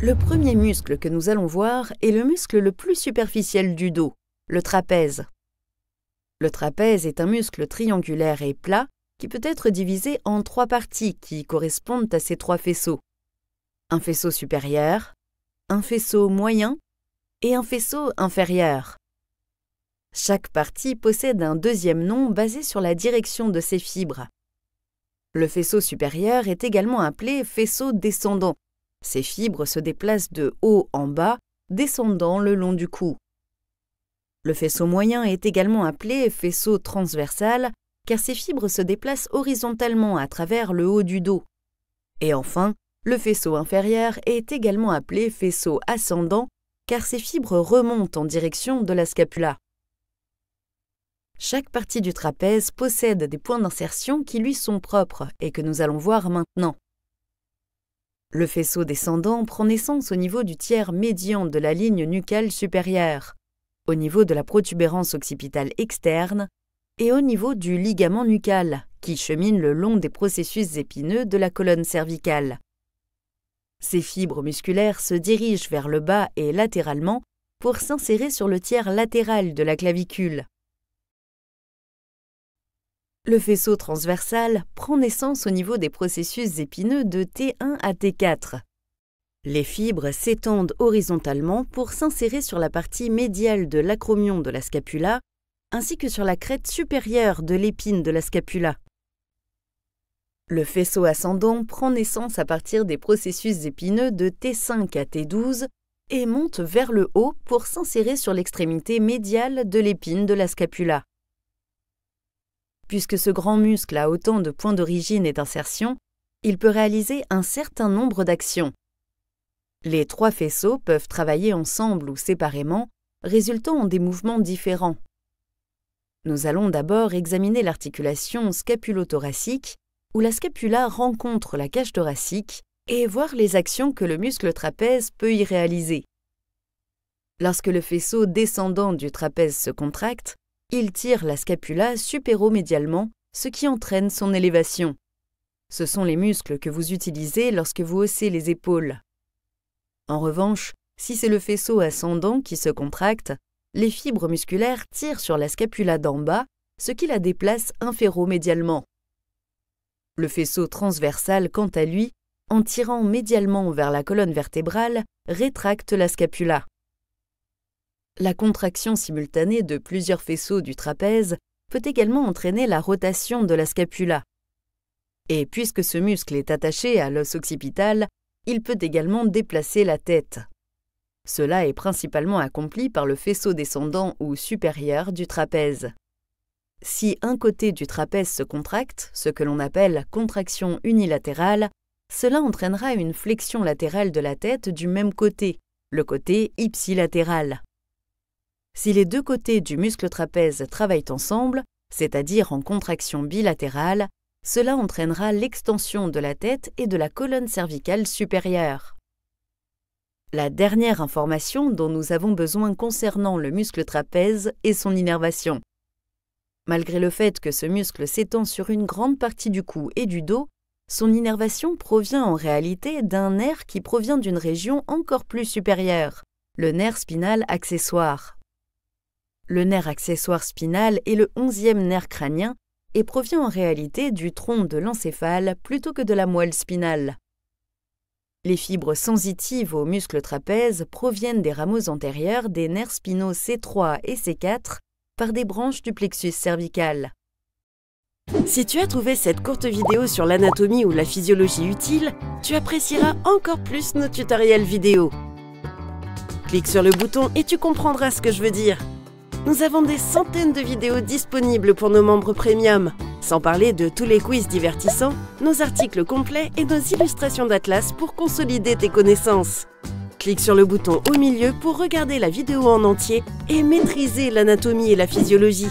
Le premier muscle que nous allons voir est le muscle le plus superficiel du dos, le trapèze. Le trapèze est un muscle triangulaire et plat qui peut être divisé en 3 parties qui correspondent à ces 3 faisceaux. Un faisceau supérieur, un faisceau moyen et un faisceau inférieur. Chaque partie possède un deuxième nom basé sur la direction de ses fibres. Le faisceau supérieur est également appelé faisceau descendant. Ses fibres se déplacent de haut en bas, descendant le long du cou. Le faisceau moyen est également appelé faisceau transversal, car ses fibres se déplacent horizontalement à travers le haut du dos. Et enfin, le faisceau inférieur est également appelé faisceau ascendant, car ses fibres remontent en direction de la scapula. Chaque partie du trapèze possède des points d'insertion qui lui sont propres et que nous allons voir maintenant. Le faisceau descendant prend naissance au niveau du tiers médian de la ligne nucale supérieure, au niveau de la protubérance occipitale externe et au niveau du ligament nucal qui chemine le long des processus épineux de la colonne cervicale. Ces fibres musculaires se dirigent vers le bas et latéralement pour s'insérer sur le tiers latéral de la clavicule. Le faisceau transversal prend naissance au niveau des processus épineux de T1 à T4. Les fibres s'étendent horizontalement pour s'insérer sur la partie médiale de l'acromion de la scapula ainsi que sur la crête supérieure de l'épine de la scapula. Le faisceau ascendant prend naissance à partir des processus épineux de T5 à T12 et monte vers le haut pour s'insérer sur l'extrémité médiale de l'épine de la scapula. Puisque ce grand muscle a autant de points d'origine et d'insertion, il peut réaliser un certain nombre d'actions. Les 3 faisceaux peuvent travailler ensemble ou séparément, résultant en des mouvements différents. Nous allons d'abord examiner l'articulation scapulothoracique, où la scapula rencontre la cage thoracique, et voir les actions que le muscle trapèze peut y réaliser. Lorsque le faisceau descendant du trapèze se contracte, il tire la scapula supéromédialement, ce qui entraîne son élévation. Ce sont les muscles que vous utilisez lorsque vous haussez les épaules. En revanche, si c'est le faisceau ascendant qui se contracte, les fibres musculaires tirent sur la scapula d'en bas, ce qui la déplace inféromédialement. Le faisceau transversal, quant à lui, en tirant médialement vers la colonne vertébrale, rétracte la scapula. La contraction simultanée de plusieurs faisceaux du trapèze peut également entraîner la rotation de la scapula. Et puisque ce muscle est attaché à l'os occipital, il peut également déplacer la tête. Cela est principalement accompli par le faisceau descendant ou supérieur du trapèze. Si un côté du trapèze se contracte, ce que l'on appelle contraction unilatérale, cela entraînera une flexion latérale de la tête du même côté, le côté ipsilatéral. Si les 2 côtés du muscle trapèze travaillent ensemble, c'est-à-dire en contraction bilatérale, cela entraînera l'extension de la tête et de la colonne cervicale supérieure. La dernière information dont nous avons besoin concernant le muscle trapèze est son innervation. Malgré le fait que ce muscle s'étend sur une grande partie du cou et du dos, son innervation provient en réalité d'un nerf qui provient d'une région encore plus supérieure, le nerf spinal accessoire. Le nerf accessoire spinal est le 11e nerf crânien et provient en réalité du tronc de l'encéphale plutôt que de la moelle spinale. Les fibres sensitives au muscle trapèze proviennent des rameaux antérieurs des nerfs spinaux C3 et C4 par des branches du plexus cervical. Si tu as trouvé cette courte vidéo sur l'anatomie ou la physiologie utile, tu apprécieras encore plus nos tutoriels vidéo. Clique sur le bouton et tu comprendras ce que je veux dire. Nous avons des centaines de vidéos disponibles pour nos membres premium, sans parler de tous les quiz divertissants, nos articles complets et nos illustrations d'atlas pour consolider tes connaissances. Clique sur le bouton au milieu pour regarder la vidéo en entier et maîtriser l'anatomie et la physiologie.